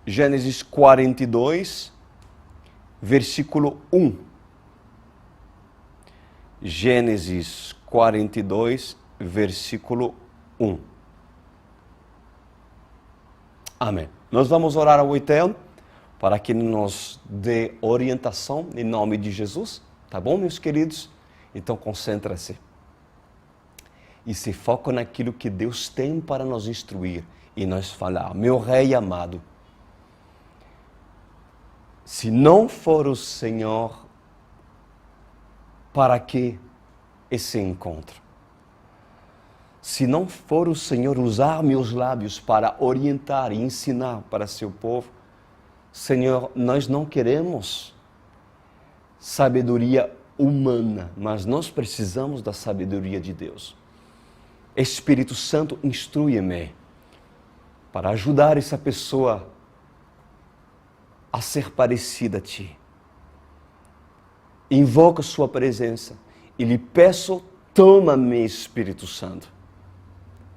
Gênesis 42, versículo 1. Gênesis 42, versículo 1. Amém. Nós vamos orar ao Eterno para que Ele nos dê orientação em nome de Jesus. Tá bom, meus queridos? Então, concentra-se. E se foca naquilo que Deus tem para nos instruir e nós falar. Meu Rei amado, se não for o Senhor, para que esse encontro? Se não for o Senhor usar meus lábios para orientar e ensinar para seu povo, Senhor, nós não queremos sabedoria humana, mas nós precisamos da sabedoria de Deus. Espírito Santo, instrui-me para ajudar essa pessoa a ser parecida a Ti. Invoco a Sua presença e lhe peço, toma-me, Espírito Santo.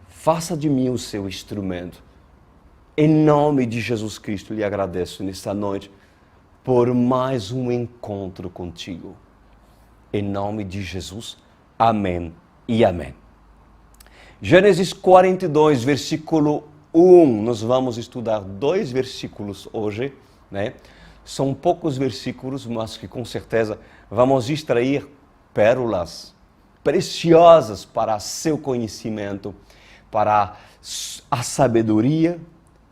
Faça de mim o seu instrumento. Em nome de Jesus Cristo, lhe agradeço nesta noite por mais um encontro contigo. Em nome de Jesus, amém e amém. Gênesis 42, versículo 1. Nós vamos estudar 2 versículos hoje, né? São poucos versículos, mas que com certeza vamos extrair pérolas preciosas para seu conhecimento, para a sabedoria,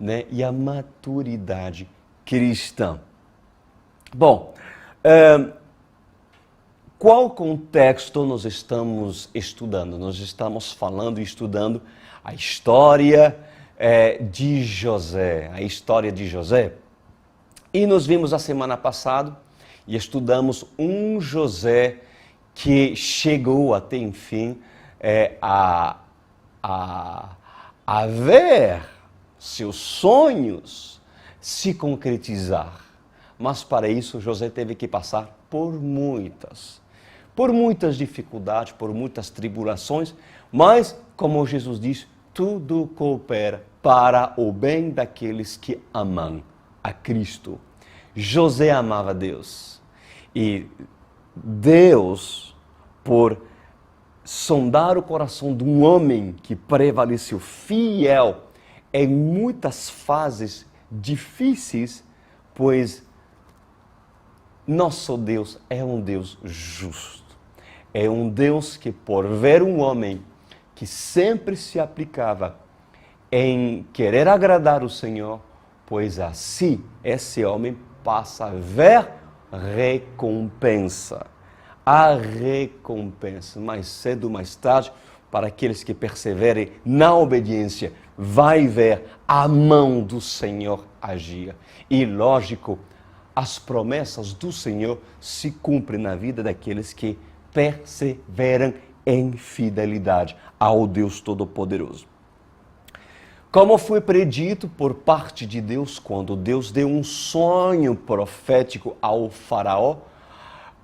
né? E a maturidade cristã. Bom, qual contexto nós estamos estudando? Nós estamos falando e estudando a história de José, a história de José. E nós vimos a semana passada e estudamos um José que chegou até, enfim, a ver seus sonhos se concretizar. Mas para isso José teve que passar por muitas dificuldades, por muitas tribulações, mas, como Jesus diz, tudo coopera para o bem daqueles que amam a Cristo. José amava Deus e Deus, por sondar o coração de um homem que prevaleceu fiel em muitas fases difíceis, pois nosso Deus é um Deus justo. É um Deus que, por ver um homem que sempre se aplicava em querer agradar o Senhor, pois assim esse homem passa a ver recompensa. A recompensa, mais cedo ou mais tarde, para aqueles que perseverem na obediência, vai ver a mão do Senhor agir. E lógico, as promessas do Senhor se cumprem na vida daqueles que perseveram em fidelidade ao Deus Todo-Poderoso. Como foi predito por parte de Deus, quando Deus deu um sonho profético ao faraó,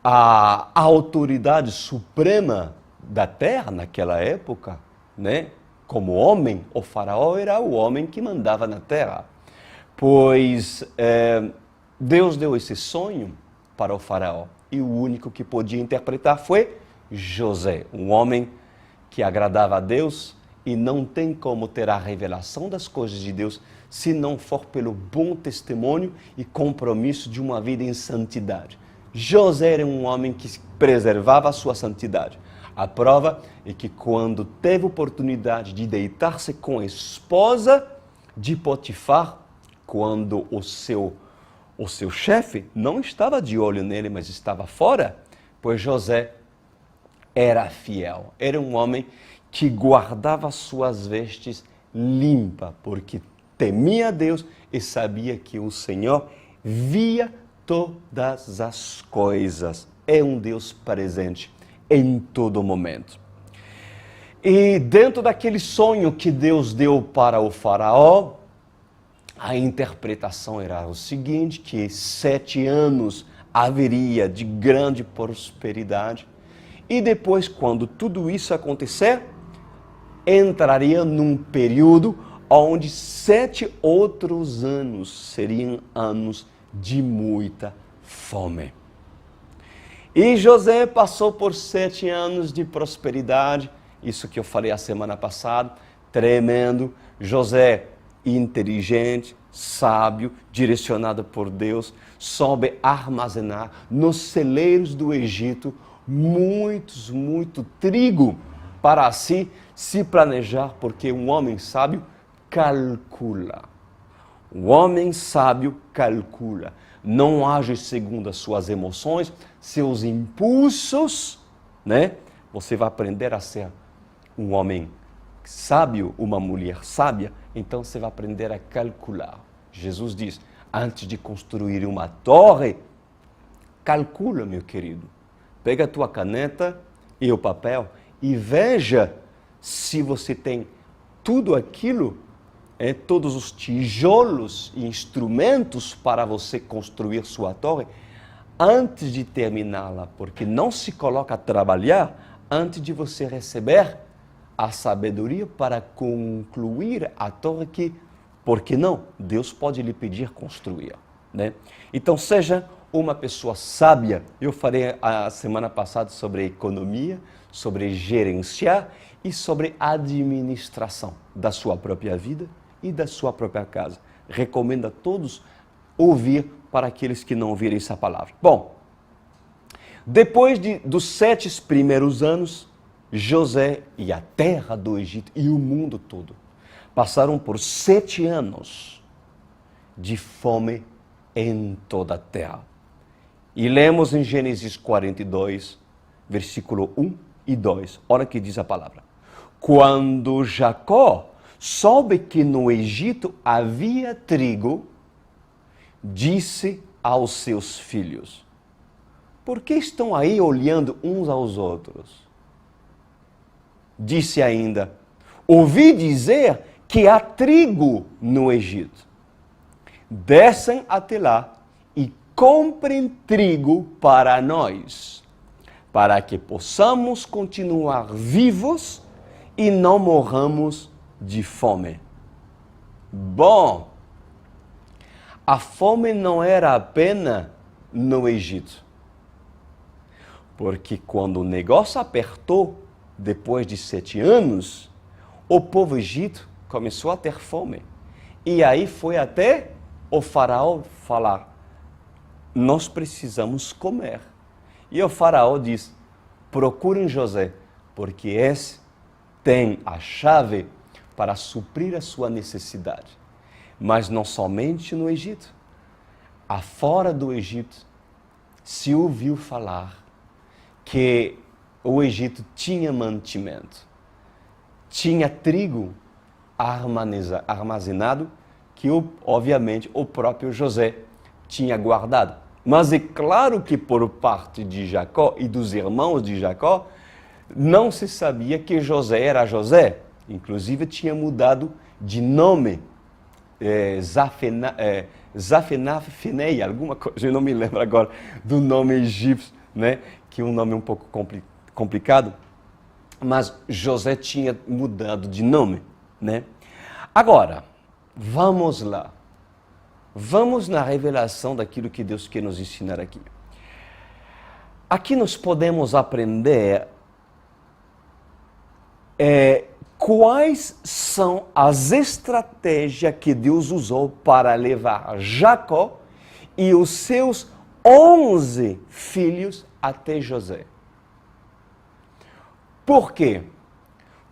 a autoridade suprema da terra naquela época, né? Como homem, o faraó era o homem que mandava na terra. Pois Deus deu esse sonho para o faraó e o único que podia interpretar foi José, um homem que agradava a Deus e não tem como ter a revelação das coisas de Deus se não for pelo bom testemunho e compromisso de uma vida em santidade. José era um homem que preservava a sua santidade. A prova é que quando teve oportunidade de deitar-se com a esposa de Potifar, quando o seu chefe não estava de olho nele, mas estava fora, pois José era fiel. Era um homem que guardava suas vestes limpas, porque temia Deus e sabia que o Senhor via todas as coisas. É um Deus presente em todo momento. E dentro daquele sonho que Deus deu para o faraó, a interpretação era o seguinte, que 7 anos haveria de grande prosperidade e depois, quando tudo isso acontecer, entraria num período onde 7 outros anos seriam anos de muita fome. E José passou por 7 anos de prosperidade, isso que eu falei a semana passada, tremendo. José, inteligente, sábio, direcionado por Deus, soube armazenar nos celeiros do Egito muito trigo para assim se planejar, porque um homem sábio calcula. O homem sábio calcula. Não age segundo as suas emoções, seus impulsos, né? Você vai aprender a ser um homem sábio, uma mulher sábia, então você vai aprender a calcular. Jesus diz, antes de construir uma torre, calcula, meu querido. Pega a tua caneta e o papel e veja se você tem tudo aquilo, todos os tijolos e instrumentos para você construir sua torre antes de terminá-la, porque não se coloca a trabalhar antes de você receber a sabedoria para concluir a torre que, por que não? Deus pode lhe pedir construir, né? Então seja uma pessoa sábia. Eu falei a semana passada sobre economia, sobre gerenciar e sobre administração da sua própria vida e da sua própria casa. Recomendo a todos ouvir para aqueles que não ouvirem essa palavra. Bom, depois dos 7 primeiros anos, José e a terra do Egito e o mundo todo passaram por 7 anos de fome em toda a terra. E lemos em Gênesis 42, versículo 1 e 2. Olha o que diz a palavra. Quando Jacó soube que no Egito havia trigo, disse aos seus filhos, por que estão aí olhando uns aos outros? Disse ainda, ouvi dizer que há trigo no Egito. Descem até lá e comprem trigo para nós, para que possamos continuar vivos e não morramos de fome. Bom, a fome não era apenas no Egito, porque quando o negócio apertou, depois de 7 anos, o povo egito começou a ter fome. E aí foi até o faraó falar, nós precisamos comer. E o faraó diz, procurem José, porque esse tem a chave para suprir a sua necessidade. Mas não somente no Egito. Afora do Egito, se ouviu falar que o Egito tinha mantimento, tinha trigo armazenado, que obviamente o próprio José tinha guardado. Mas é claro que por parte de Jacó e dos irmãos de Jacó, não se sabia que José era José. Inclusive tinha mudado de nome, Zafenaf-Finei, alguma coisa, eu não me lembro agora do nome egípcio, né? Que é um nome um pouco complicado, mas José tinha mudado de nome, né? Agora, vamos lá. Vamos na revelação daquilo que Deus quer nos ensinar aqui. Aqui nós podemos aprender quais são as estratégias que Deus usou para levar Jacó e os seus 11 filhos até José. Por quê?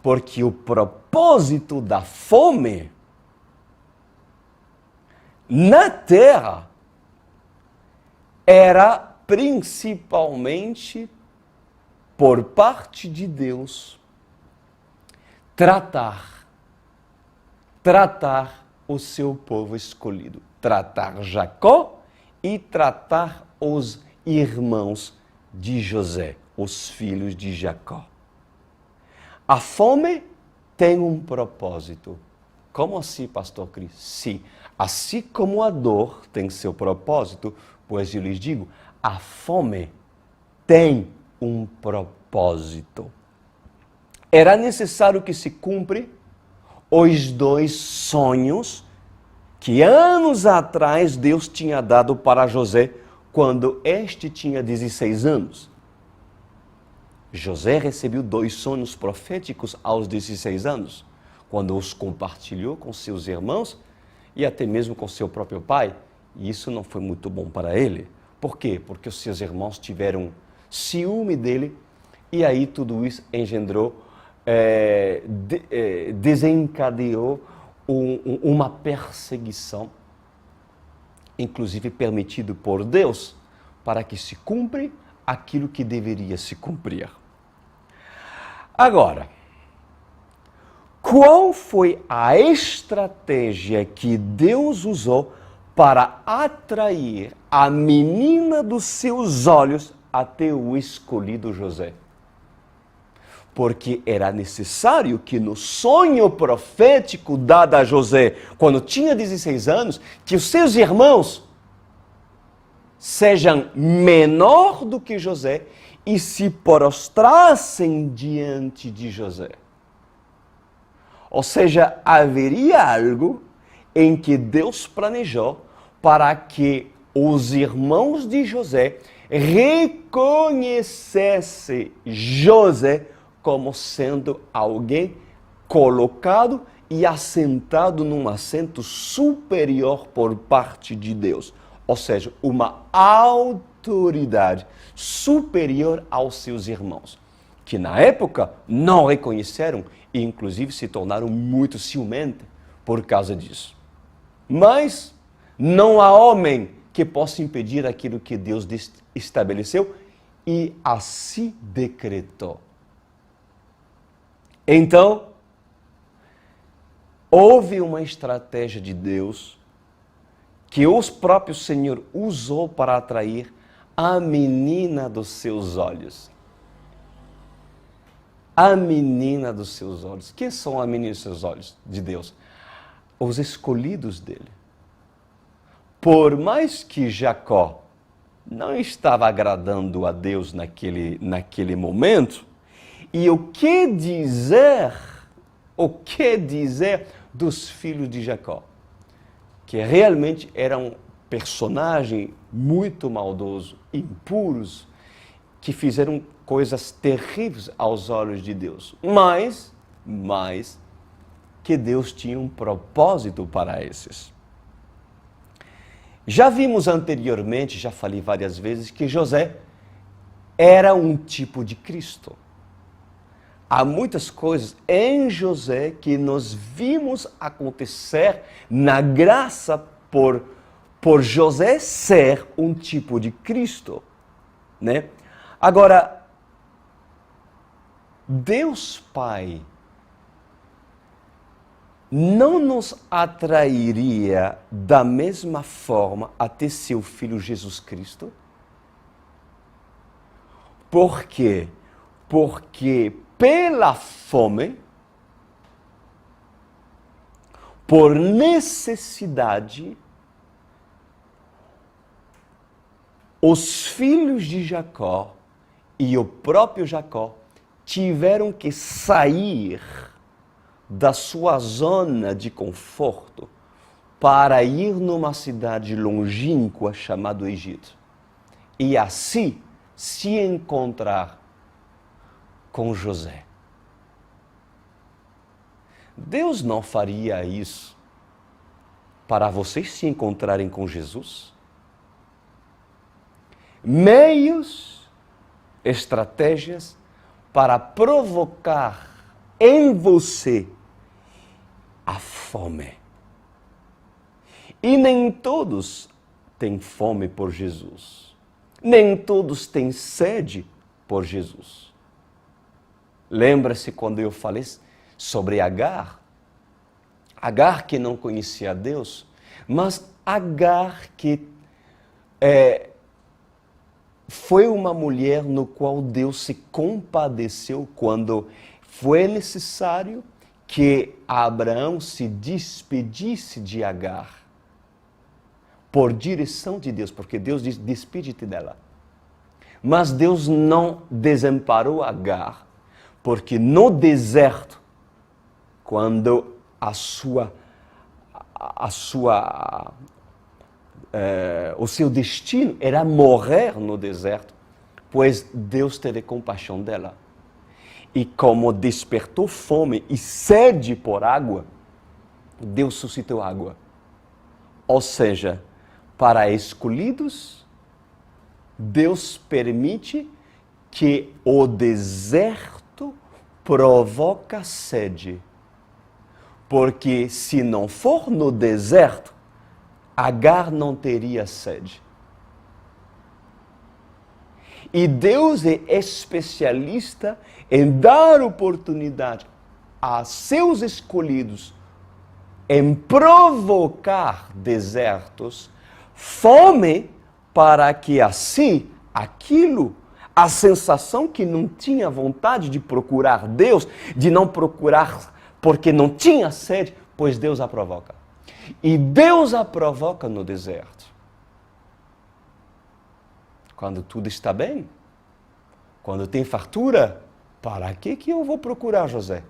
Porque o propósito da fome na terra era principalmente por parte de Deus tratar o seu povo escolhido, tratar Jacó e tratar os irmãos de José, os filhos de Jacó. A fome tem um propósito. Como assim, pastor Cris? Sim, assim como a dor tem seu propósito, pois eu lhes digo, a fome tem um propósito. Era necessário que se cumpra os dois sonhos que anos atrás Deus tinha dado para José, quando este tinha 16 anos. José recebeu 2 sonhos proféticos aos 16 anos, quando os compartilhou com seus irmãos e até mesmo com seu próprio pai. E isso não foi muito bom para ele. Por quê? Porque os seus irmãos tiveram ciúme dele e aí tudo isso engendrou, desencadeou uma perseguição, inclusive permitido por Deus, para que se cumpra aquilo que deveria se cumprir. Agora, qual foi a estratégia que Deus usou para atrair a menina dos seus olhos até o escolhido José? Porque era necessário que no sonho profético dado a José, quando tinha 16 anos, que os seus irmãos sejam menor do que José e se prostrassem diante de José. Ou seja, haveria algo em que Deus planejou para que os irmãos de José reconhecessem José como sendo alguém colocado e assentado num assento superior por parte de Deus. Ou seja, uma autoridade superior aos seus irmãos, que na época não reconheceram e inclusive se tornaram muito ciumentos por causa disso. Mas não há homem que possa impedir aquilo que Deus estabeleceu e assim decretou. Então, houve uma estratégia de Deus que o próprio Senhor usou para atrair a menina dos seus olhos. A menina dos seus olhos. Quem são a menina dos seus olhos de Deus? Os escolhidos dele. Por mais que Jacó não estava agradando a Deus naquele momento, e o que dizer dos filhos de Jacó? Que realmente eram personagens muito maldosos, impuros, que fizeram coisas terríveis aos olhos de Deus. Mas que Deus tinha um propósito para esses. Já vimos anteriormente, já falei várias vezes, que José era um tipo de Cristo. Há muitas coisas em José que nós vimos acontecer na graça por José ser um tipo de Cristo, né? Agora, Deus Pai não nos atrairia da mesma forma até seu Filho Jesus Cristo? Por quê? Porque pela fome, por necessidade, os filhos de Jacó e o próprio Jacó tiveram que sair da sua zona de conforto para ir numa cidade longínqua chamada Egito e assim se encontrar com José. Deus não faria isso para vocês se encontrarem com Jesus? Meios, estratégias para provocar em você a fome. E nem todos têm fome por Jesus. Nem todos têm sede por Jesus. Lembra-se quando eu falei sobre Agar? Agar que não conhecia Deus, mas Agar que foi uma mulher no qual Deus se compadeceu quando foi necessário que Abraão se despedisse de Agar. Por direção de Deus, porque Deus disse, despede-te dela. Mas Deus não desamparou Agar, porque no deserto, quando o seu destino era morrer no deserto, pois Deus teve compaixão dela. E como despertou fome e sede por água, Deus suscitou água. Ou seja, para escolhidos, Deus permite que o deserto provoca sede. Porque se não for no deserto, Agar não teria sede. E Deus é especialista em dar oportunidade a seus escolhidos, em provocar desertos, fome, para que assim, a sensação que não tinha vontade de procurar Deus, de não procurar porque não tinha sede, pois Deus a provoca. E Deus a provoca no deserto. Quando tudo está bem, quando tem fartura, para que eu vou procurar José?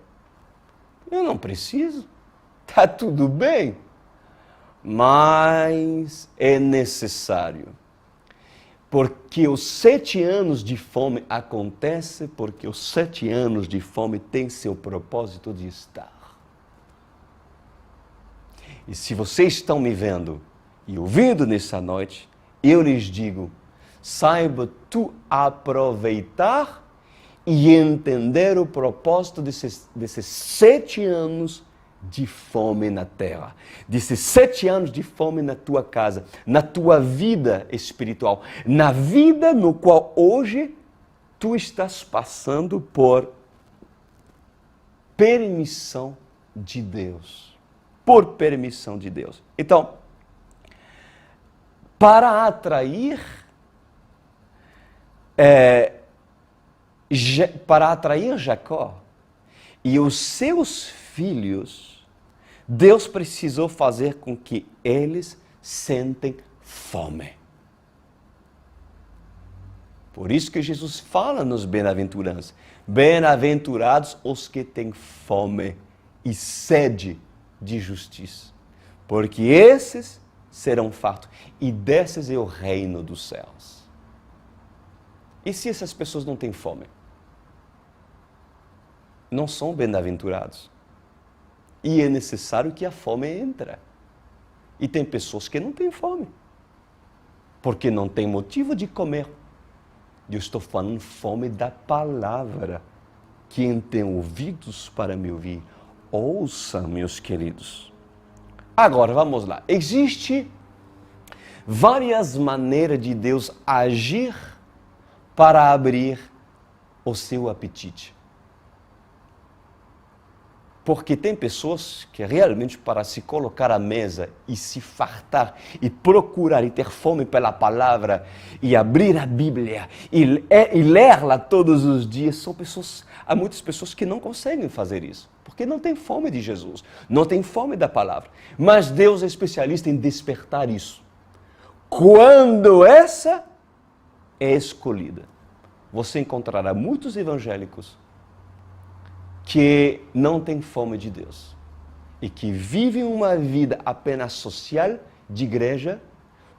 Eu não preciso, está tudo bem. Mas é necessário. Porque os 7 anos de fome acontecem porque os 7 anos de fome têm seu propósito de estar. E se vocês estão me vendo e ouvindo nessa noite, eu lhes digo, saiba tu aproveitar e entender o propósito desses 7 anos de fome na terra, desses 7 anos de fome na tua casa, na tua vida espiritual, na vida no qual hoje tu estás passando por permissão de Deus. Por permissão de Deus. Então, para atrair Jacó e os seus filhos, Deus precisou fazer com que eles sentem fome. Por isso que Jesus fala nos bem-aventuranças. Bem-aventurados os que têm fome e sede de justiça, porque esses serão fartos, e desses é o reino dos céus. E se essas pessoas não têm fome? Não são bem-aventurados. E é necessário que a fome entre. E tem pessoas que não têm fome, porque não têm motivo de comer. Eu estou falando fome da palavra. Quem tem ouvidos para me ouvir, ouça, meus queridos. Agora, vamos lá. Existem várias maneiras de Deus agir para abrir o seu apetite. Porque tem pessoas que realmente para se colocar à mesa e se fartar e procurar e ter fome pela palavra e abrir a Bíblia e ler-la todos os dias, há muitas pessoas que não conseguem fazer isso. Porque não tem fome de Jesus, não tem fome da palavra. Mas Deus é especialista em despertar isso. Quando essa é escolhida, você encontrará muitos evangélicos que não têm fome de Deus e que vivem uma vida apenas social, de igreja,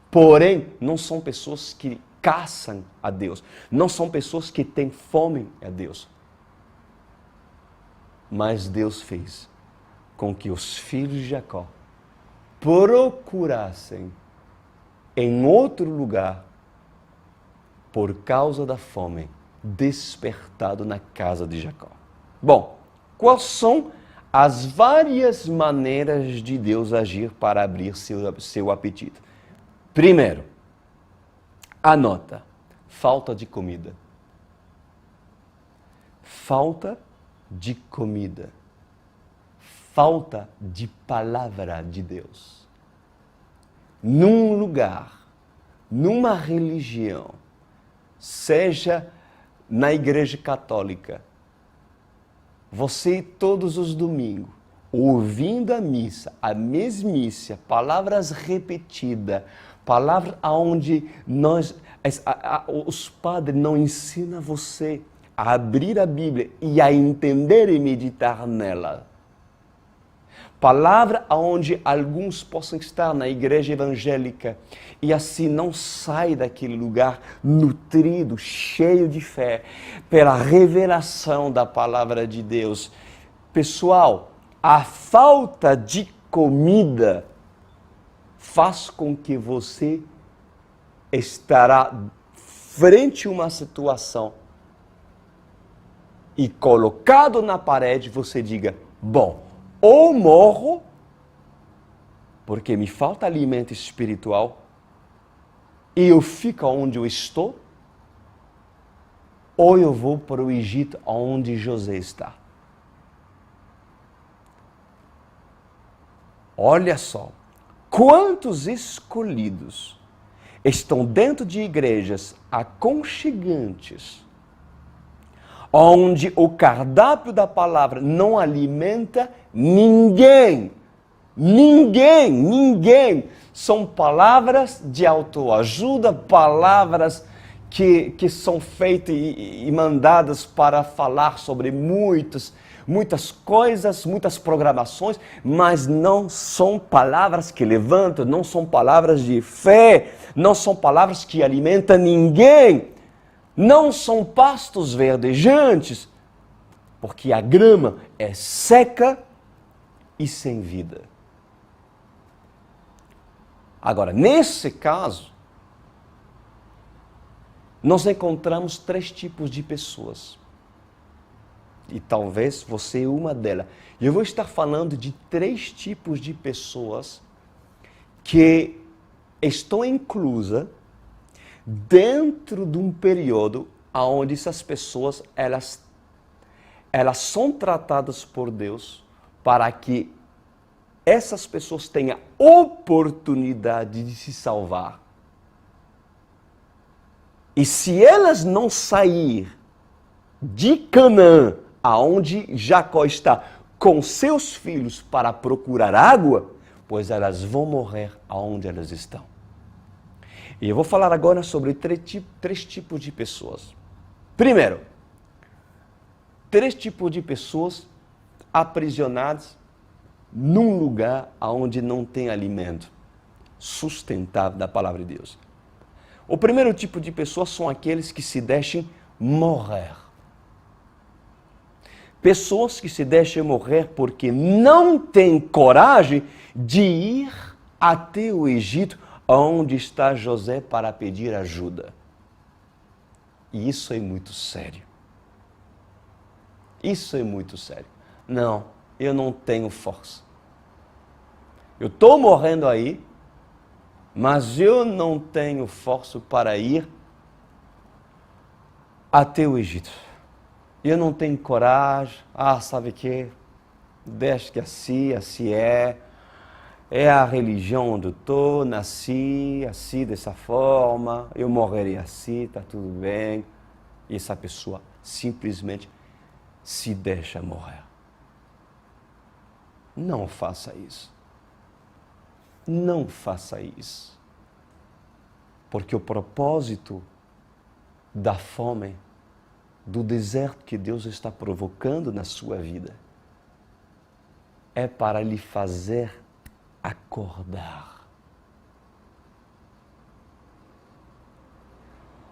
porém não são pessoas que caçam a Deus, não são pessoas que têm fome a Deus. Mas Deus fez com que os filhos de Jacó procurassem em outro lugar por causa da fome despertado na casa de Jacó. Bom, quais são as várias maneiras de Deus agir para abrir seu apetite? Primeiro, anota, falta de comida. Falta de comida. Falta de palavra de Deus. Num lugar, numa religião, seja na igreja católica, você todos os domingos, ouvindo a missa, a mesmícia, palavras repetidas, palavras onde os padres não ensinam você a abrir a Bíblia e a entender e meditar nela. Palavra onde alguns possam estar na igreja evangélica e assim não sai daquele lugar nutrido, cheio de fé, pela revelação da palavra de Deus. Pessoal, a falta de comida faz com que você estará frente a uma situação e colocado na parede, você diga, bom, ou morro, porque me falta alimento espiritual, e eu fico onde eu estou, ou eu vou para o Egito, onde José está. Olha só, quantos escolhidos estão dentro de igrejas aconchegantes, onde o cardápio da palavra não alimenta ninguém. Ninguém. São palavras de autoajuda, palavras que são feitas e mandadas para falar sobre muitas coisas, muitas programações, mas não são palavras que levantam, não são palavras de fé, não são palavras que alimentam ninguém. Não são pastos verdejantes, porque a grama é seca e sem vida. Agora, nesse caso, nós encontramos 3 tipos de pessoas. E talvez você é uma delas. E eu vou estar falando de 3 tipos de pessoas que estão inclusas dentro de um período onde essas pessoas elas são tratadas por Deus para que essas pessoas tenham oportunidade de se salvar. E se elas não sair de Canaã, aonde Jacó está com seus filhos para procurar água, pois elas vão morrer aonde elas estão. E eu vou falar agora sobre 3 tipos de pessoas. Primeiro, 3 tipos de pessoas aprisionadas num lugar onde não tem alimento sustentável da palavra de Deus. O primeiro tipo de pessoas são aqueles que se deixam morrer. Pessoas que se deixam morrer porque não têm coragem de ir até o Egito, onde está José, para pedir ajuda. E isso é muito sério. Isso é muito sério. Não, eu não tenho força. Eu estou morrendo aí, mas eu não tenho força para ir até o Egito. Eu não tenho coragem. Sabe o quê? Deixa que assim é. É a religião onde eu estou, nasci assim, dessa forma, eu morrerei assim, está tudo bem. E essa pessoa simplesmente se deixa morrer. Não faça isso. Não faça isso. Porque o propósito da fome, do deserto que Deus está provocando na sua vida, é para lhe fazer acordar.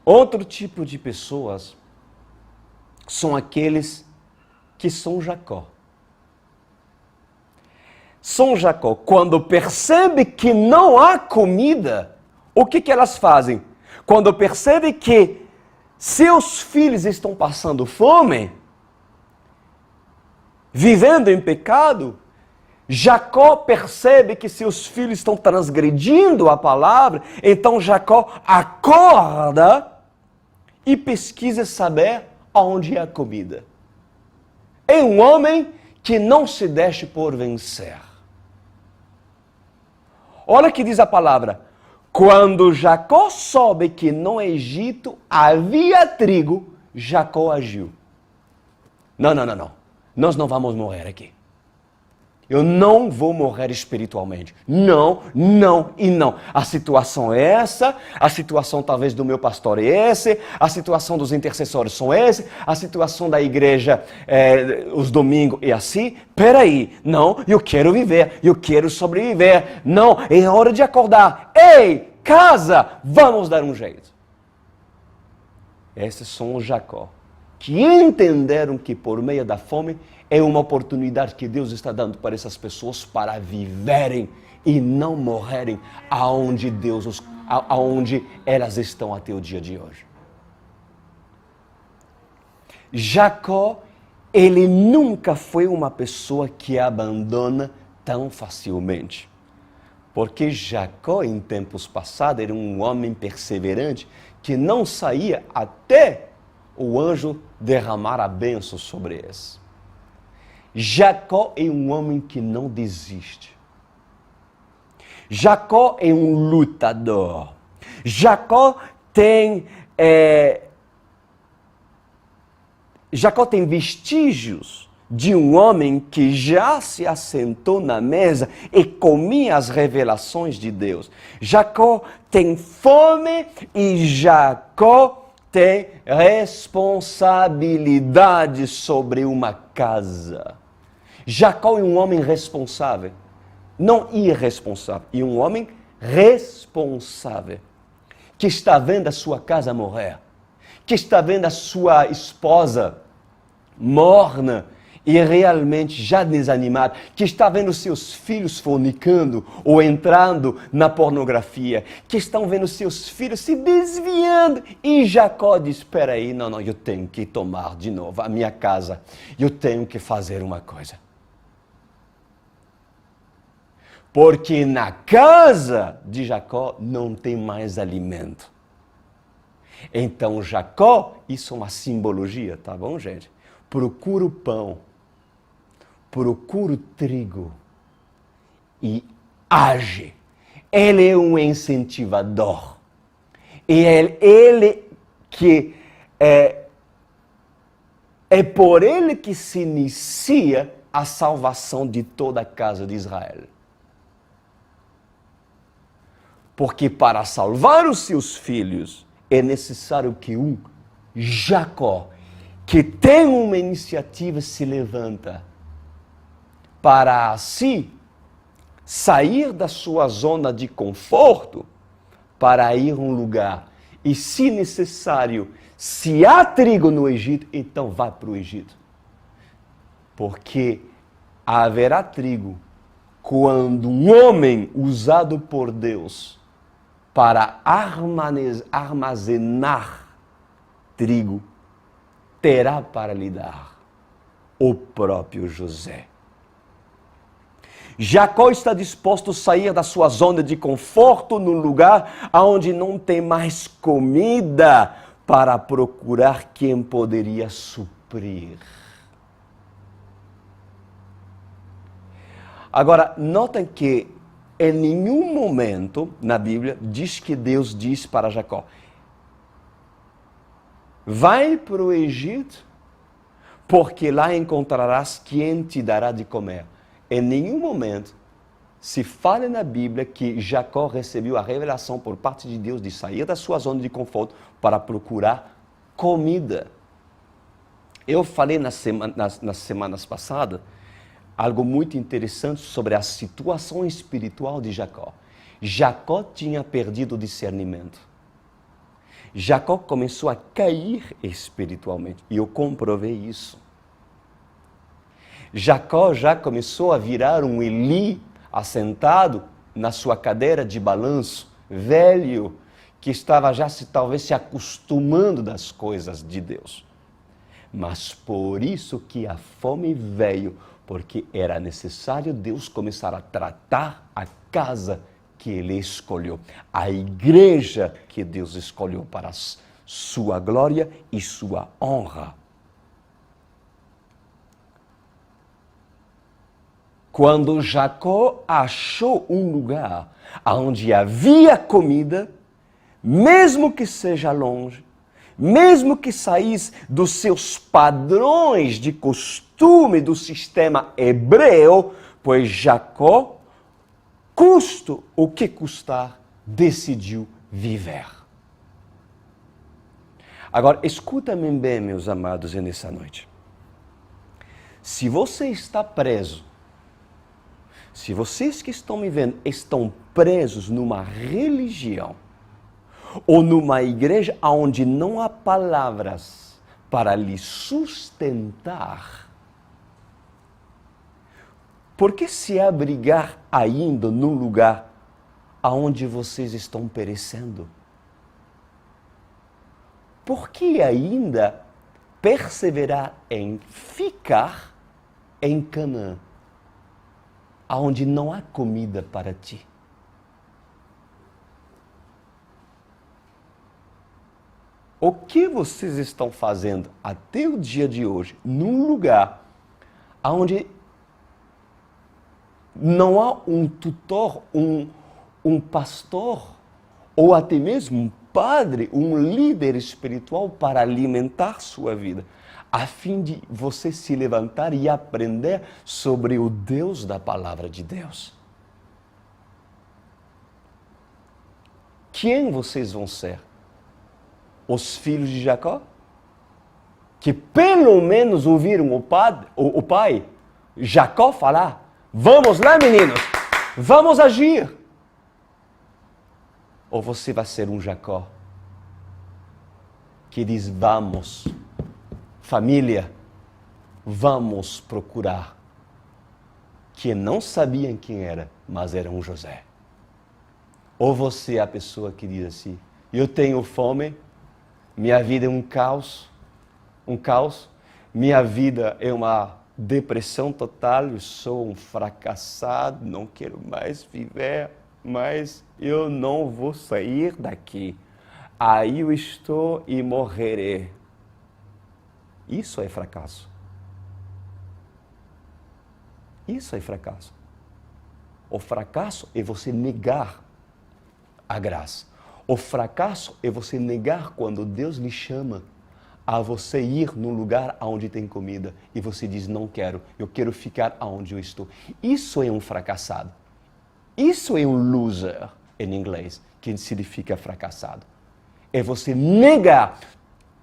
Outro tipo de pessoas são aqueles que são Jacó. São Jacó, quando percebe que não há comida, o que elas fazem? Quando percebe que seus filhos estão passando fome, vivendo em pecado, Jacó percebe que seus filhos estão transgredindo a palavra, então Jacó acorda e pesquisa saber onde é a comida. É um homem que não se deixa por vencer. Olha o que diz a palavra. Quando Jacó soube que no Egito havia trigo, Jacó agiu. Não. Nós não vamos morrer aqui. Eu não vou morrer espiritualmente. Não, não e não. A situação é essa, a situação talvez do meu pastor é essa, a situação dos intercessores são essa, a situação da igreja os domingos é assim. Peraí, não, eu quero viver, eu quero sobreviver. Não, é hora de acordar. Ei, casa, vamos dar um jeito. Esses são os Jacó, que entenderam que por meio da fome é uma oportunidade que Deus está dando para essas pessoas para viverem e não morrerem aonde elas estão até o dia de hoje. Jacó, ele nunca foi uma pessoa que abandona tão facilmente. Porque Jacó, em tempos passados, era um homem perseverante que não saía até o anjo derramar a bênção sobre eles. Jacó é um homem que não desiste. Jacó é um lutador. Jacó tem vestígios de um homem que já se assentou na mesa e comia as revelações de Deus. Jacó tem fome e Jacó tem responsabilidade sobre uma casa. Jacó é um homem responsável, não irresponsável, é um homem responsável, que está vendo a sua casa morrer, que está vendo a sua esposa morna e realmente já desanimada, que está vendo seus filhos fornicando ou entrando na pornografia, que estão vendo seus filhos se desviando. E Jacó diz, espera aí, não, eu tenho que tomar de novo a minha casa, eu tenho que fazer uma coisa. Porque na casa de Jacó não tem mais alimento. Então Jacó, isso é uma simbologia, tá bom, gente? Procura o pão, procura o trigo e age. Ele é um incentivador. E ele que é por ele que se inicia a salvação de toda a casa de Israel. Porque para salvar os seus filhos é necessário que um Jacó, que tem uma iniciativa, se levanta para assim sair da sua zona de conforto para ir a um lugar. E se necessário, se há trigo no Egito, então vá para o Egito. Porque haverá trigo quando um homem usado por Deus para armazenar trigo terá para lhe dar o próprio José. Jacó está disposto a sair da sua zona de conforto num lugar onde não tem mais comida para procurar quem poderia suprir. Agora, notem que em nenhum momento na Bíblia diz que Deus diz para Jacó, vai para o Egito, porque lá encontrarás quem te dará de comer. Em nenhum momento se fala na Bíblia que Jacó recebeu a revelação por parte de Deus de sair da sua zona de conforto para procurar comida. Eu falei nas semanas passadas algo muito interessante sobre a situação espiritual de Jacó. Jacó tinha perdido o discernimento. Jacó começou a cair espiritualmente, e eu comprovei isso. Jacó já começou a virar um Eli assentado na sua cadeira de balanço, velho, que estava já talvez se acostumando das coisas de Deus. Mas por isso que a fome veio, porque era necessário Deus começar a tratar a casa que Ele escolheu, a igreja que Deus escolheu para sua glória e sua honra. Quando Jacó achou um lugar onde havia comida, mesmo que seja longe, mesmo que saísse dos seus padrões de costume do sistema hebreu, pois Jacó, custo o que custar, decidiu viver. Agora, escuta-me bem, meus amados, nessa noite. Se você está preso, se vocês que estão me vendo estão presos numa religião ou numa igreja onde não há palavras para lhe sustentar, por que se abrigar ainda num lugar onde vocês estão perecendo? Por que ainda perseverar em ficar em Canaã, onde não há comida para ti? O que vocês estão fazendo até o dia de hoje, num lugar onde não há um tutor, um pastor, ou até mesmo um padre, um líder espiritual para alimentar sua vida, a fim de você se levantar e aprender sobre o Deus da palavra de Deus? Quem vocês vão ser? Os filhos de Jacó? Que pelo menos ouviram o pai Jacó falar: vamos lá, meninos, vamos agir. Ou você vai ser um Jacó que diz: vamos, família, vamos procurar. Que não sabiam quem era, mas era um José. Ou você é a pessoa que diz assim: eu tenho fome, minha vida é um caos, minha vida é uma depressão total, eu sou um fracassado, não quero mais viver, mas eu não vou sair daqui. Aí eu estou e morrerei. Isso é fracasso. Isso é fracasso. O fracasso é você negar a graça. O fracasso é você negar quando Deus lhe chama a você ir num lugar onde tem comida e você diz: não quero, eu quero ficar onde eu estou. Isso é um fracassado. Isso é um loser em inglês, que significa fracassado. É você negar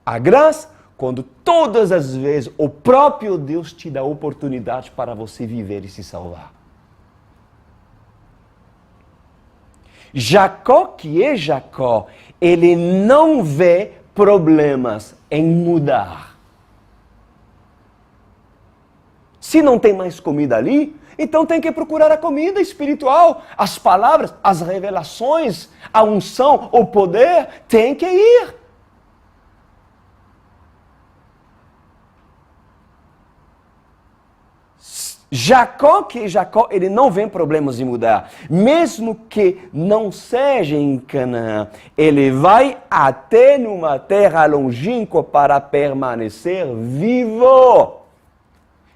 a graça quando todas as vezes o próprio Deus te dá oportunidade para você viver e se salvar. Jacó, que é Jacó, ele não vê problemas em mudar. Se não tem mais comida ali, então tem que procurar a comida espiritual, as palavras, as revelações, a unção, o poder, tem que ir. Jacó, que é Jacó, ele não vê problemas em mudar. Mesmo que não seja em Canaã, ele vai até numa terra longínqua para permanecer vivo.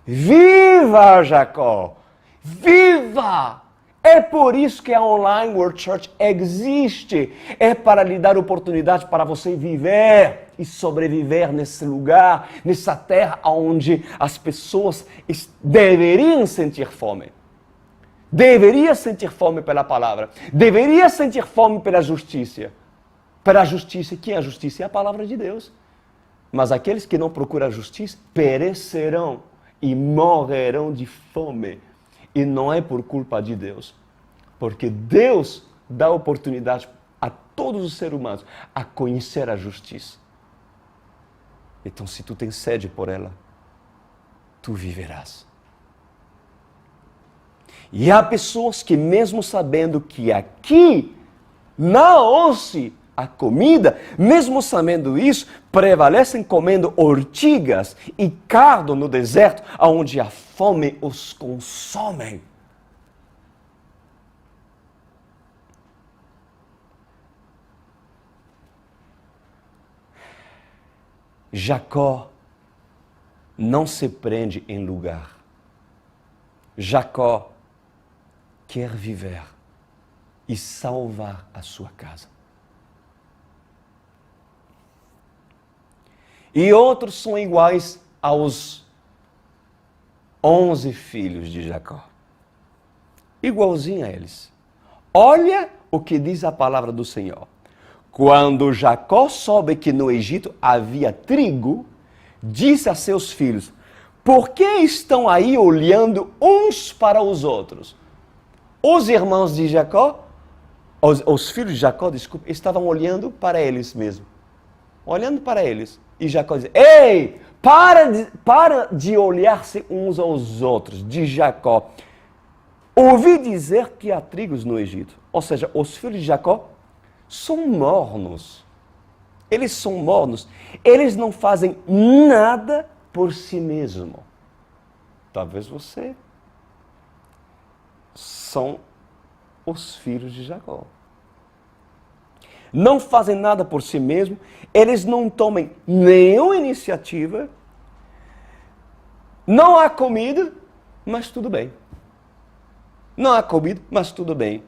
Viva, Jacó! Viva! É por isso que a Online World Church existe. É para lhe dar oportunidade para você viver e sobreviver nesse lugar, nessa terra onde as pessoas deveriam sentir fome. Deveria sentir fome pela palavra. Deveria sentir fome pela justiça. Pela justiça. Que é a justiça? É a palavra de Deus. Mas aqueles que não procuram a justiça perecerão e morrerão de fome. E não é por culpa de Deus, porque Deus dá oportunidade a todos os seres humanos a conhecer a justiça. Então, se tu tens sede por ela, tu viverás. E há pessoas que, mesmo sabendo que aqui não se a comida, mesmo sabendo isso, prevalecem comendo ortigas e cardo no deserto, onde a fome os consome. Jacó não se prende em lugar. Jacó quer viver e salvar a sua casa. E outros são iguais aos 11 filhos de Jacó. igualzinho a eles. Olha o que diz a palavra do Senhor. Quando Jacó soube que no Egito havia trigo, disse a seus filhos: por que estão aí olhando uns para os outros? Os irmãos de Jacó, os filhos de Jacó, desculpa, estavam olhando para eles mesmos. Olhando para eles. E Jacó disse: ei, para de olhar-se uns aos outros, de Jacó. Ouvi dizer que há trigos no Egito. Ou seja, os filhos de Jacó são mornos. Eles são mornos. Eles não fazem nada por si mesmo. Talvez você são os filhos de Jacó. Não fazem nada por si mesmo. Eles não tomam nenhuma iniciativa. Não há comida, mas tudo bem. Não há comida, mas tudo bem.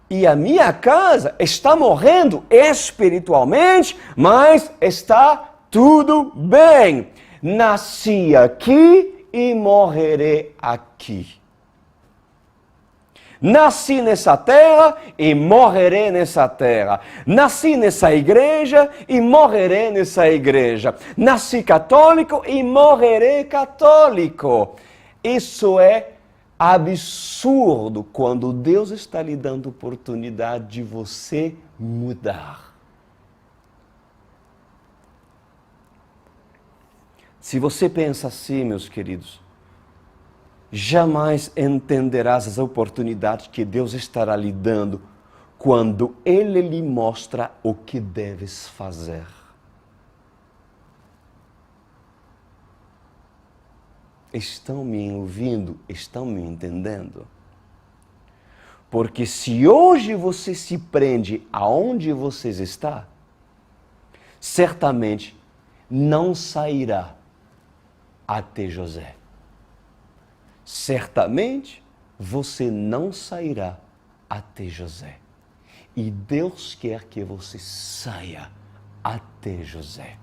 E a minha casa está morrendo espiritualmente, mas está tudo bem. Nasci aqui e morrerei aqui. Nasci nessa terra e morrerei nessa terra. Nasci nessa igreja e morrerei nessa igreja. Nasci católico e morrerei católico. Isso é absurdo quando Deus está lhe dando oportunidade de você mudar. Se você pensa assim, meus queridos, jamais entenderás as oportunidades que Deus estará lhe dando quando Ele lhe mostra o que deves fazer. Estão me ouvindo? Estão me entendendo? Porque se hoje você se prende aonde você está, certamente não sairá até José. Certamente você não sairá até José. E Deus quer que você saia até José.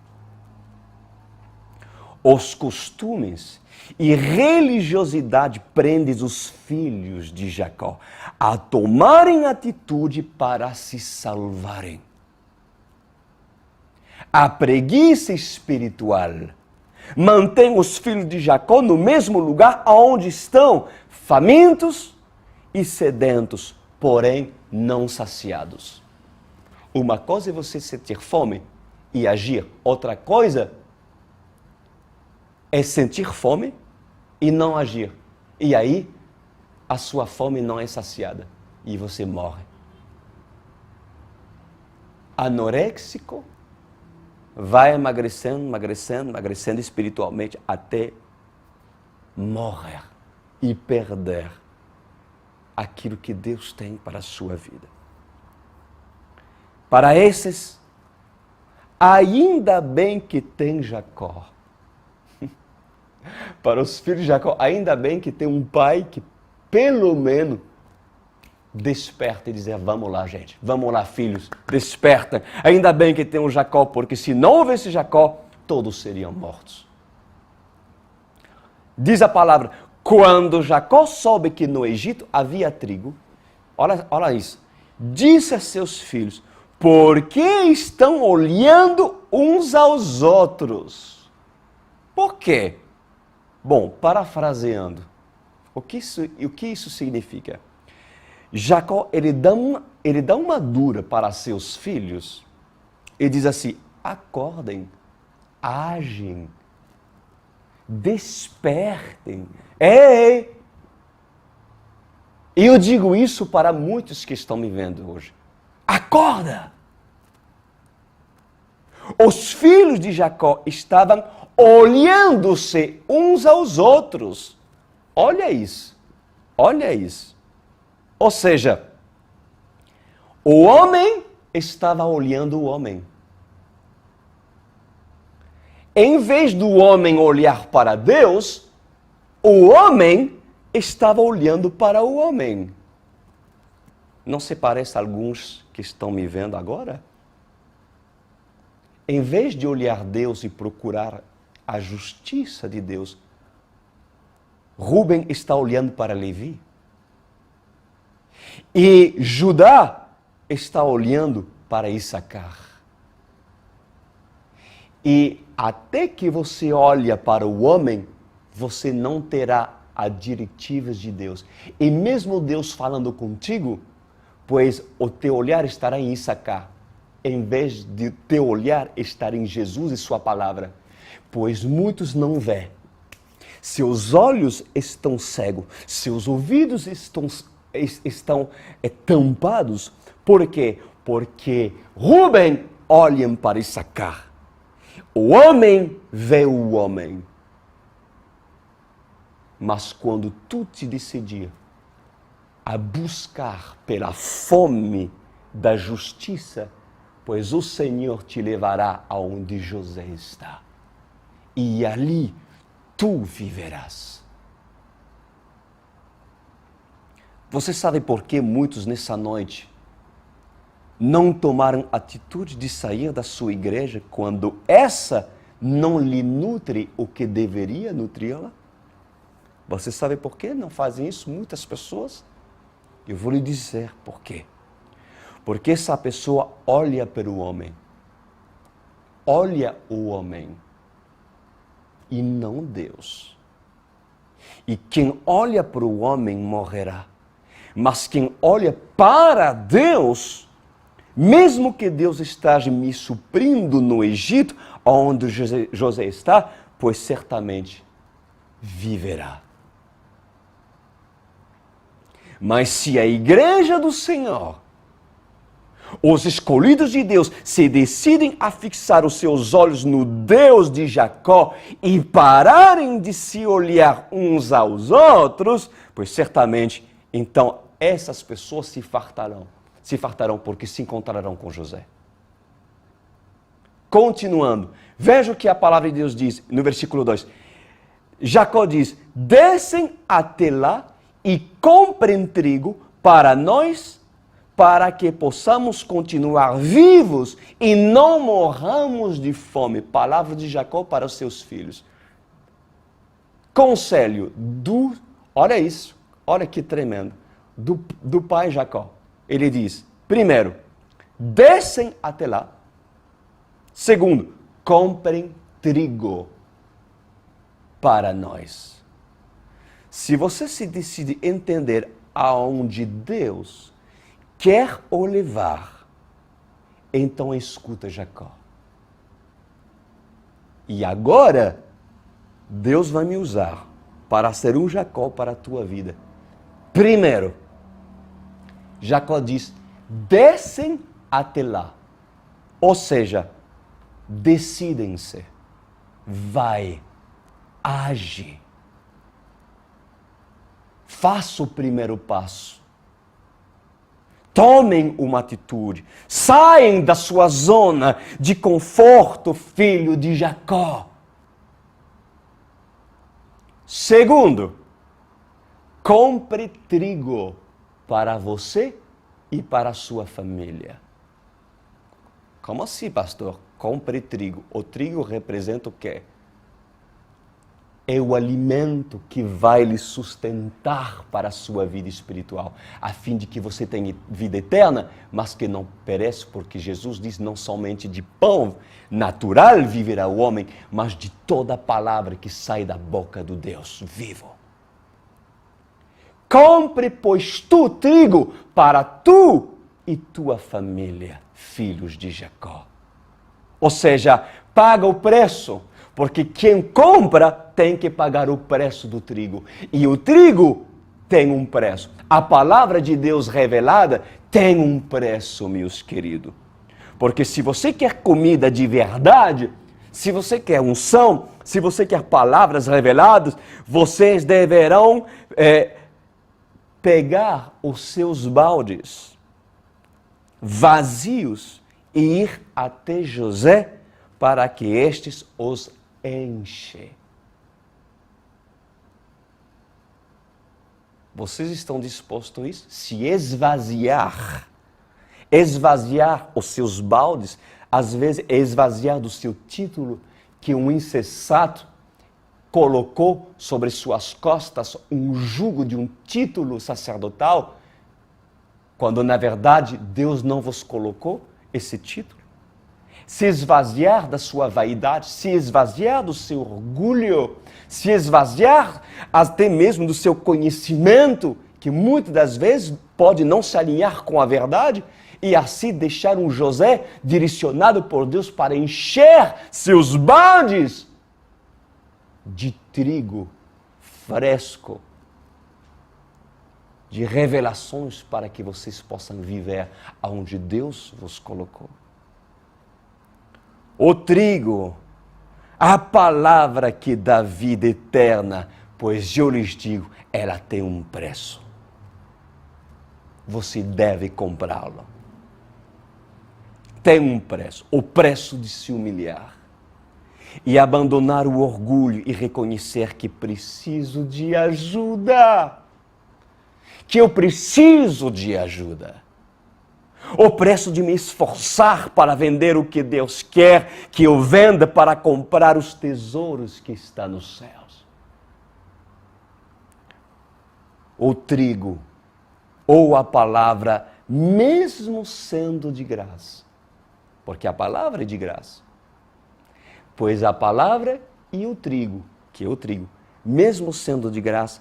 Os costumes e religiosidade prendem os filhos de Jacó a tomarem atitude para se salvarem. A preguiça espiritual mantém os filhos de Jacó no mesmo lugar onde estão, famintos e sedentos, porém não saciados. Uma coisa é você sentir fome e agir, outra coisa é sentir fome e não agir. E aí, a sua fome não é saciada e você morre. Anoréxico, vai emagrecendo espiritualmente até morrer e perder aquilo que Deus tem para a sua vida. Para esses, ainda bem que tem Jacó. Para os filhos de Jacó, ainda bem que tem um pai que, pelo menos, desperta e diz: vamos lá, gente, vamos lá, filhos, desperta. Ainda bem que tem um Jacó, porque se não houvesse Jacó, todos seriam mortos. Diz a palavra: quando Jacó soube que no Egito havia trigo, olha isso, disse a seus filhos: por que estão olhando uns aos outros? Por quê? Bom, parafraseando, o que isso significa? Jacó, ele dá uma dura para seus filhos e diz assim: acordem, agem, despertem. Ei! E eu digo isso para muitos que estão me vendo hoje. Acorda! Os filhos de Jacó estavam olhando-se uns aos outros. Olha isso, olha isso. Ou seja, o homem estava olhando o homem. Em vez do homem olhar para Deus, o homem estava olhando para o homem. Não se parece a alguns que estão me vendo agora? Em vez de olhar Deus e procurar a justiça de Deus, Rubem está olhando para Levi. E Judá está olhando para Issacar. E até que você olha para o homem, você não terá as diretivas de Deus. E mesmo Deus falando contigo, pois o teu olhar estará em Issacar, em vez de teu olhar estar em Jesus e sua palavra. Pois muitos não vê. Seus olhos estão cegos, seus ouvidos estão tampados. Por quê? Porque Rubem olha para Issacar. O homem vê o homem. Mas quando tu te decidir a buscar pela fome da justiça, pois o Senhor te levará aonde José está. E ali tu viverás. Você sabe por que muitos nessa noite não tomaram atitude de sair da sua igreja quando essa não lhe nutre o que deveria nutri-la? Você sabe por que não fazem isso muitas pessoas? Eu vou lhe dizer por quê. Porque essa pessoa olha para o homem. Olha o homem. E não Deus. E quem olha para o homem morrerá. Mas quem olha para Deus, mesmo que Deus esteja me suprindo no Egito, onde José está, pois certamente viverá. Mas se a igreja do Senhor, os escolhidos de Deus, se decidem a fixar os seus olhos no Deus de Jacó e pararem de se olhar uns aos outros, pois certamente, então, essas pessoas se fartarão porque se encontrarão com José. Continuando, veja o que a palavra de Deus diz no versículo 2. Jacó diz, descem até lá e comprem trigo para nós, para que possamos continuar vivos e não morramos de fome. Palavra de Jacó para os seus filhos. Conselho olha isso, olha que tremendo, do pai Jacó. Ele diz, primeiro, descem até lá. Segundo, comprem trigo para nós. Se você se decide entender aonde Deus quer o levar, então escuta Jacó. E agora, Deus vai me usar para ser um Jacó para a tua vida. Primeiro, Jacó diz, descem até lá. Ou seja, decidem-se. Vai, age. Faça o primeiro passo. Tomem uma atitude. Saem da sua zona de conforto, filho de Jacó. Segundo, compre trigo para você e para a sua família. Como assim, pastor? Compre trigo. O trigo representa o quê? É o alimento que vai lhe sustentar para a sua vida espiritual, a fim de que você tenha vida eterna, mas que não perece, porque Jesus diz, não somente de pão natural viverá o homem, mas de toda palavra que sai da boca do Deus vivo. Compre, pois, tu trigo para tu e tua família, filhos de Jacó. Ou seja, paga o preço, porque quem compra tem que pagar o preço do trigo. E o trigo tem um preço. A palavra de Deus revelada tem um preço, meus queridos. Porque se você quer comida de verdade, se você quer unção, se você quer palavras reveladas, vocês deverão pegar os seus baldes vazios e ir até José para que estes os enche. Vocês estão dispostos a isso? Se esvaziar. Esvaziar os seus baldes, às vezes esvaziar do seu título, que um insensato colocou sobre suas costas um jugo de um título sacerdotal, quando na verdade Deus não vos colocou esse título? Se esvaziar da sua vaidade, se esvaziar do seu orgulho, se esvaziar até mesmo do seu conhecimento, que muitas das vezes pode não se alinhar com a verdade, e assim deixar um José direcionado por Deus para encher seus baldes de trigo fresco, de revelações para que vocês possam viver aonde Deus vos colocou. O trigo, a palavra que dá vida eterna, pois eu lhes digo, ela tem um preço. Você deve comprá-lo. Tem um preço, o preço de se humilhar e abandonar o orgulho e reconhecer que preciso de ajuda, que eu preciso de ajuda. O preço de me esforçar para vender o que Deus quer que eu venda para comprar os tesouros que estão nos céus. O trigo ou a palavra, mesmo sendo de graça, porque a palavra é de graça, pois a palavra e o trigo, que é o trigo, mesmo sendo de graça,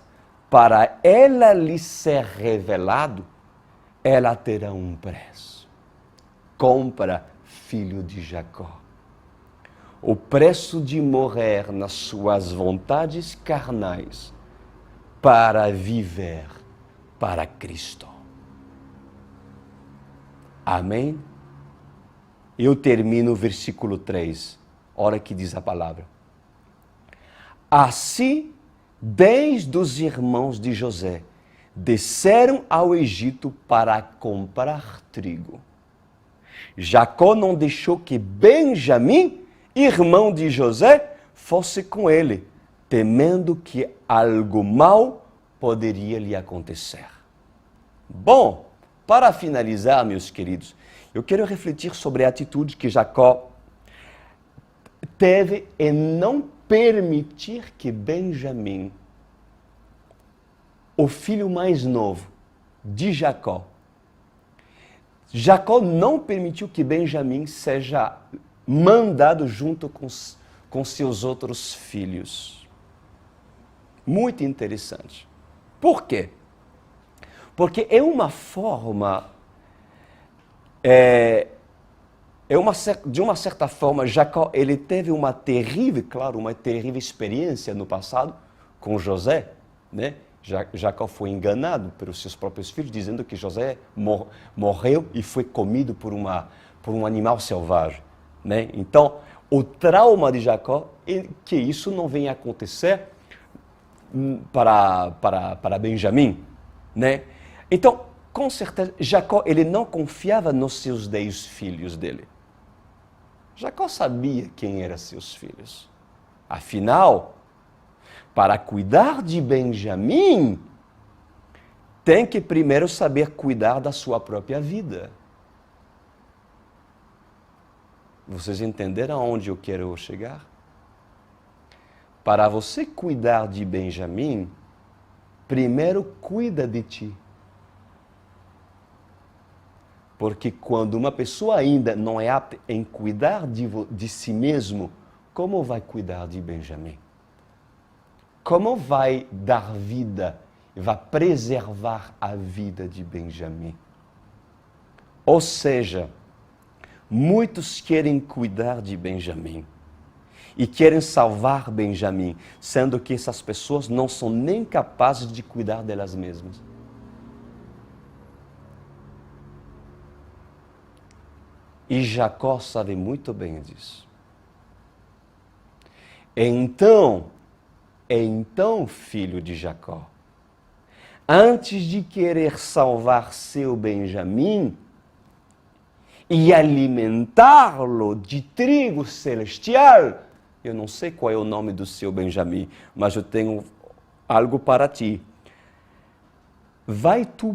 para ela lhe ser revelado, ela terá um preço. Compra, filho de Jacó. O preço de morrer nas suas vontades carnais para viver para Cristo. Amém? Eu termino o versículo 3. Olha que diz a palavra. Assim, 10 dos irmãos de José desceram ao Egito para comprar trigo. Jacó não deixou que Benjamim, irmão de José, fosse com ele, temendo que algo mal poderia lhe acontecer. Bom, para finalizar, meus queridos, eu quero refletir sobre a atitude que Jacó teve em não permitir que Benjamim, o filho mais novo de Jacó, não permitiu que Benjamim seja mandado junto com seus outros filhos. Muito interessante. Por quê? Porque é uma forma, de uma certa forma, Jacó, ele teve uma terrível experiência no passado com José, né? Jacó foi enganado pelos seus próprios filhos, dizendo que José morreu e foi comido por um animal selvagem, né? Então, o trauma de Jacó é que isso não venha acontecer para Benjamim, né? Então, com certeza, Jacó ele não confiava nos seus 10 filhos dele. Jacó sabia quem eram seus filhos. Afinal, para cuidar de Benjamim, tem que primeiro saber cuidar da sua própria vida. Vocês entenderam aonde eu quero chegar? Para você cuidar de Benjamim, primeiro cuida de ti. Porque quando uma pessoa ainda não é apta em cuidar de si mesmo, como vai cuidar de Benjamim? Como vai dar vida, vai preservar a vida de Benjamim? Ou seja, muitos querem cuidar de Benjamim e querem salvar Benjamim, sendo que essas pessoas não são nem capazes de cuidar delas mesmas. E Jacó sabe muito bem disso. Então, filho de Jacó, antes de querer salvar seu Benjamim e alimentá-lo de trigo celestial, eu não sei qual é o nome do seu Benjamim, mas eu tenho algo para ti. Vai tu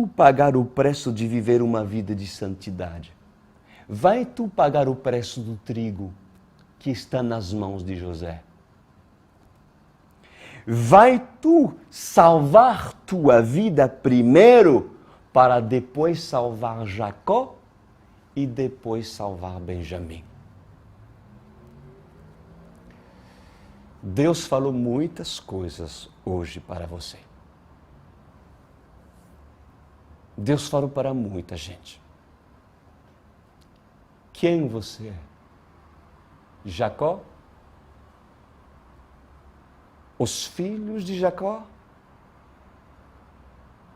pagar o preço de viver uma vida de santidade. Vai tu pagar o preço do trigo que está nas mãos de José. Vai tu salvar tua vida primeiro, para depois salvar Jacó e depois salvar Benjamim. Deus falou muitas coisas hoje para você. Deus falou para muita gente. Quem você é? Jacó? Os filhos de Jacó?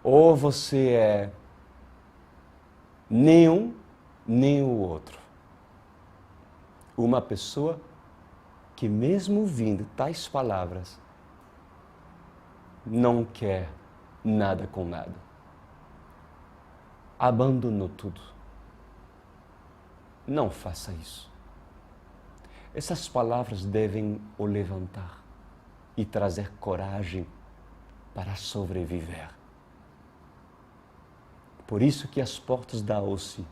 Ou você é nenhum, nem o outro? Uma pessoa que mesmo ouvindo tais palavras, não quer nada com nada. Abandonou tudo. Não faça isso. Essas palavras devem o levantar e trazer coragem para sobreviver. Por isso que as portas da OSCE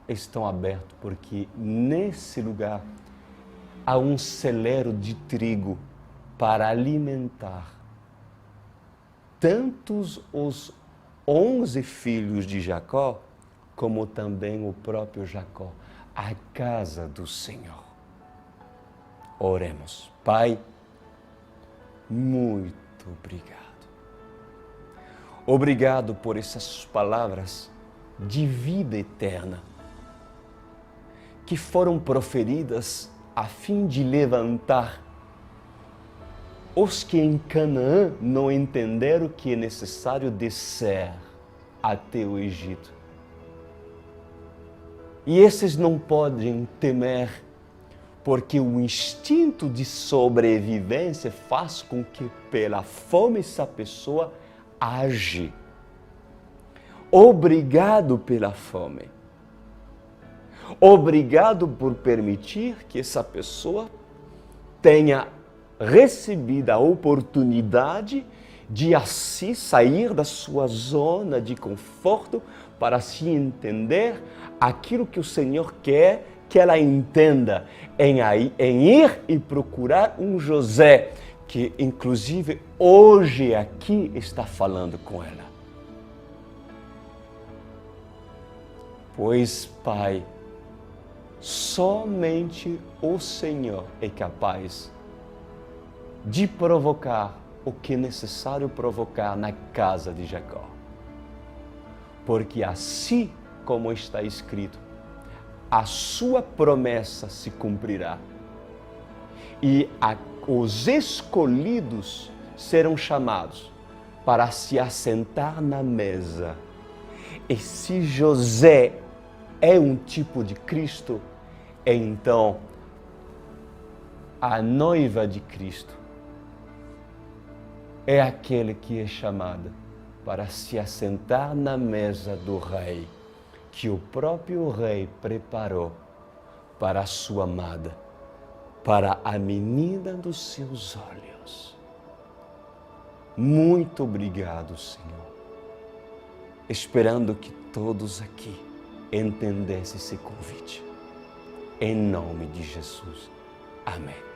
estão abertas, porque nesse lugar há um celeiro de trigo para alimentar tantos os 11 filhos de Jacó, como também o próprio Jacó, a casa do Senhor. Oremos. Pai, muito obrigado. Obrigado por essas palavras de vida eterna que foram proferidas a fim de levantar os que em Canaã não entenderam que é necessário descer até o Egito. E esses não podem temer, porque o instinto de sobrevivência faz com que pela fome essa pessoa age. Obrigado pela fome. Obrigado por permitir que essa pessoa tenha recebido a oportunidade de assim sair da sua zona de conforto para se entender aquilo que o Senhor quer que ela entenda, em ir e procurar um José, que inclusive hoje aqui está falando com ela. Pois, Pai, somente o Senhor é capaz de provocar o que é necessário provocar na casa de Jacó. Porque assim como está escrito, a sua promessa se cumprirá. E os escolhidos serão chamados para se assentar na mesa. E se José é um tipo de Cristo, então a noiva de Cristo é aquele que é chamada para se assentar na mesa do rei, que o próprio rei preparou para a sua amada, para a menina dos seus olhos. Muito obrigado, Senhor. Esperando que todos aqui entendessem esse convite. Em nome de Jesus. Amém.